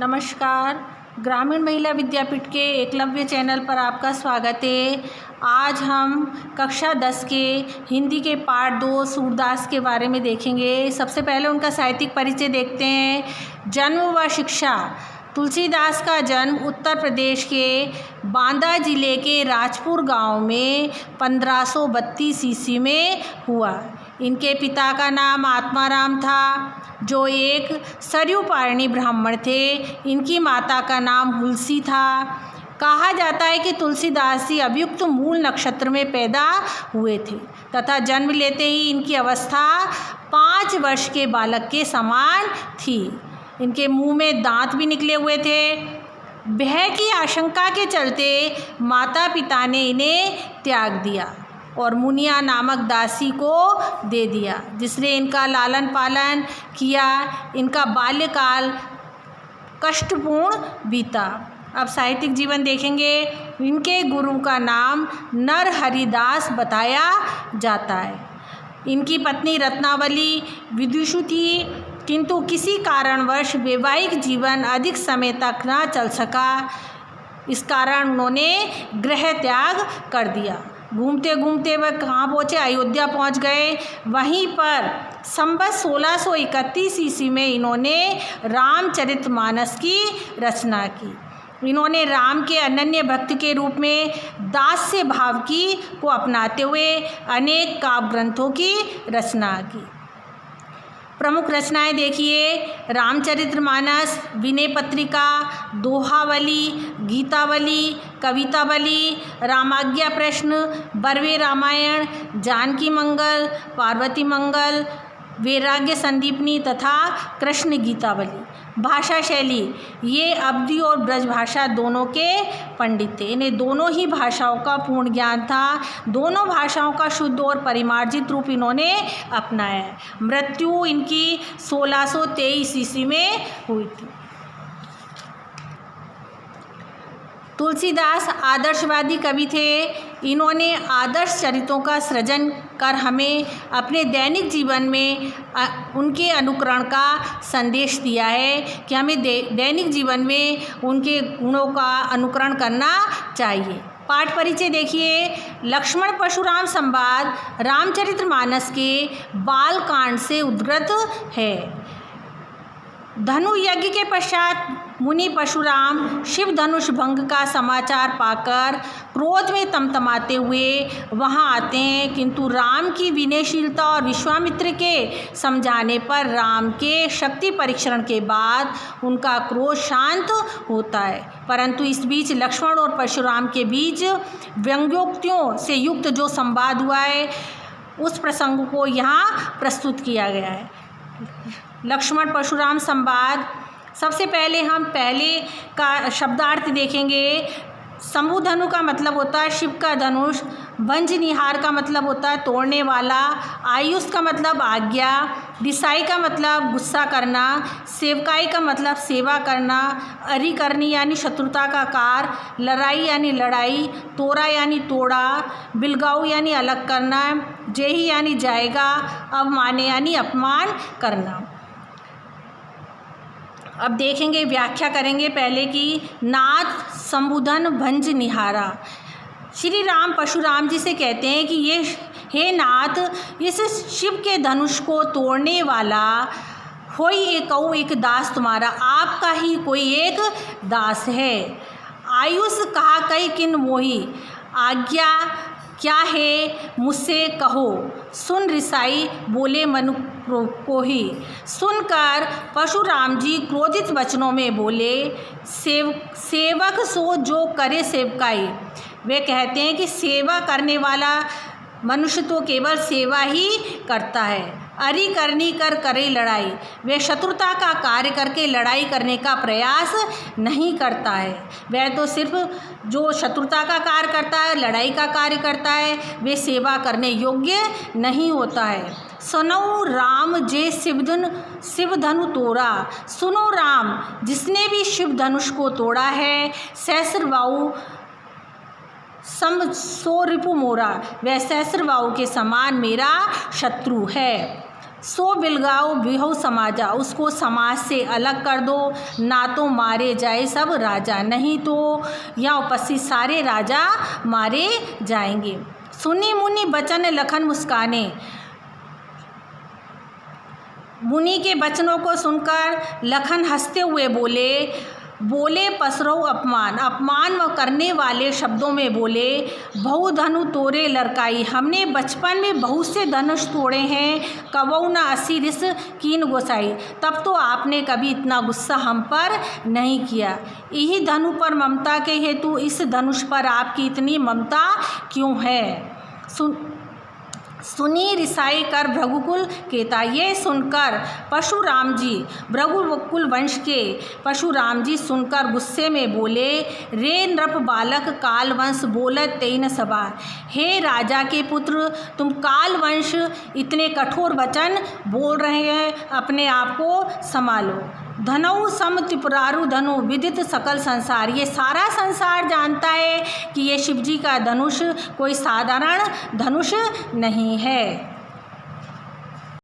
नमस्कार। ग्रामीण महिला विद्यापीठ के एकलव्य चैनल पर आपका स्वागत है। आज हम कक्षा 10 के हिंदी के पाठ 2 सूरदास के बारे में देखेंगे। सबसे पहले उनका साहित्यिक परिचय देखते हैं। जन्म व शिक्षा। तुलसीदास का जन्म उत्तर प्रदेश के बांदा जिले के राजपुर गांव में 1532 ईस्वी में हुआ। इनके पिता का नाम आत्माराम था, जो एक सरयू पारणी ब्राह्मण थे। इनकी माता का नाम हुलसी था। कहा जाता है कि तुलसीदास जी अभियुक्त मूल नक्षत्र में पैदा हुए थे तथा जन्म लेते ही इनकी अवस्था 5 वर्ष के बालक के समान थी। इनके मुंह में दांत भी निकले हुए थे। भय की आशंका के चलते माता पिता ने इन्हें त्याग दिया और मुनिया नामक दासी को दे दिया, जिसने इनका लालन पालन किया। इनका बाल्यकाल कष्टपूर्ण बीता। अब साहित्यिक जीवन देखेंगे। इनके गुरु का नाम नरहरिदास बताया जाता है। इनकी पत्नी रत्नावली विदुषी थी, किंतु किसी कारणवश वैवाहिक जीवन अधिक समय तक न चल सका। इस कारण उन्होंने गृह त्याग कर दिया। घूमते घूमते वह कहाँ पहुँचे? अयोध्या पहुँच गए। वहीं पर संवत 1631 ईस्वी में इन्होंने रामचरितमानस की रचना की। इन्होंने राम के अनन्य भक्त के रूप में दास्य भाव को अपनाते हुए अनेक काव्य ग्रंथों की रचना की। प्रमुख रचनाएं देखिए। रामचरितमानस, विनय पत्रिका, दोहावली, गीतावली, कवितावली, रामाज्ञा प्रश्न, बरवे रामायण, जानकी मंगल, पार्वती मंगल, वैराग्य संदीपनी तथा कृष्ण गीतावली। भाषा शैली, ये अवधी और ब्रज भाषा दोनों के पंडित थे। इन्हें दोनों ही भाषाओं का पूर्ण ज्ञान था। दोनों भाषाओं का शुद्ध और परिमार्जित रूप इन्होंने अपनाया। मृत्यु इनकी 1623 ईस्वी में हुई थी। तुलसीदास आदर्शवादी कवि थे। इन्होंने आदर्श चरित्रों का सृजन कर हमें अपने दैनिक जीवन में उनके अनुकरण का संदेश दिया है कि हमें दैनिक जीवन में उनके गुणों का अनुकरण करना चाहिए। पाठ परिचय देखिए। लक्ष्मण परशुराम संवाद रामचरितमानस के बालकांड से उद्गत है। धनु यज्ञ के पश्चात मुनि परशुराम शिव धनुष भंग का समाचार पाकर क्रोध में तमतमाते हुए वहां आते हैं, किंतु राम की विनयशीलता और विश्वामित्र के समझाने पर राम के शक्ति परीक्षण के बाद उनका क्रोध शांत होता है। परंतु इस बीच लक्ष्मण और परशुराम के बीच व्यंग्योक्तियों से युक्त जो संवाद हुआ है, उस प्रसंग को यहाँ प्रस्तुत किया गया है। लक्ष्मण परशुराम संवाद। सबसे पहले हम पहले का शब्दार्थ देखेंगे। शंभु धनु का मतलब होता है शिव का धनुष। भंजनिहार का मतलब होता है तोड़ने वाला। आयुष का मतलब आज्ञा। दिसाई का मतलब गुस्सा करना। सेवकाई का मतलब सेवा करना। अरि करनी यानी शत्रुता का कार। लड़ाई यानी लड़ाई। तोड़ा यानी तोड़ा। बिलगाऊ यानी अलग करना। जेही यानी जाएगा। अवमाने यानी अपमान करना। अब देखेंगे, व्याख्या करेंगे पहले की। नाथ शंभुधन भंज निहारा। श्री राम परशुराम जी से कहते हैं कि ये हे नाथ, इस शिव के धनुष को तोड़ने वाला होई एक दास तुम्हारा, आपका ही कोई एक दास है। आयुष कहा कई किन मोही, आज्ञा क्या है मुझसे कहो। सुन रिसाई बोले मनु को ही। सुनकर परशुराम जी क्रोधित वचनों में बोले, सेवक सो जो करे सेवकाई। वे कहते हैं कि सेवा करने वाला मनुष्य तो केवल सेवा ही करता है। अरि करनी कर करे लड़ाई। वह शत्रुता का कार्य करके लड़ाई करने का प्रयास नहीं करता है। वह तो सिर्फ जो शत्रुता का कार्य करता है, लड़ाई का कार्य करता है, वे सेवा करने योग्य नहीं होता है। सुनो राम जे शिव धनु तोड़ा। सुनो राम, जिसने भी शिव धनुष को तोड़ा है, सहस्रबाहु सो रिपु मोरा, वह सहस्रबाहु के समान मेरा शत्रु है। सो बिलगाओ बिहु समाजा, उसको समाज से अलग कर दो, ना तो मारे जाए सब राजा, नहीं तो यहाँ उपस्थित सारे राजा मारे जाएंगे। सुनी मुनि बचन लखन मुस्काने, मुनि के वचनों को सुनकर लखन हंसते हुए बोले पसरो अपमान, अपमान करने वाले शब्दों में बोले, बहु धनु तोरे लड़काई, हमने बचपन में बहुत से धनुष तोड़े हैं, कबऊ न असी रिस कीन गोसाई, तब तो आपने कभी इतना गुस्सा हम पर नहीं किया। यही धनु पर ममता के हेतु इस धनुष पर आपकी इतनी ममता क्यों है? सुनी रिसाई कर भृगुकुल केता, ये सुनकर परशुराम जी, भृगुकुल वंश के परशुराम जी सुनकर गुस्से में बोले, रे नृप बालक काल वंश बोलत तेन सभा, हे राजा के पुत्र, तुम काल वंश इतने कठोर वचन बोल रहे हैं, अपने आप को संभालो। धनऊ सम त्रिपुरारु धनु विदित सकल संसार, ये सारा संसार जानता है कि ये शिवजी का धनुष कोई साधारण धनुष नहीं है।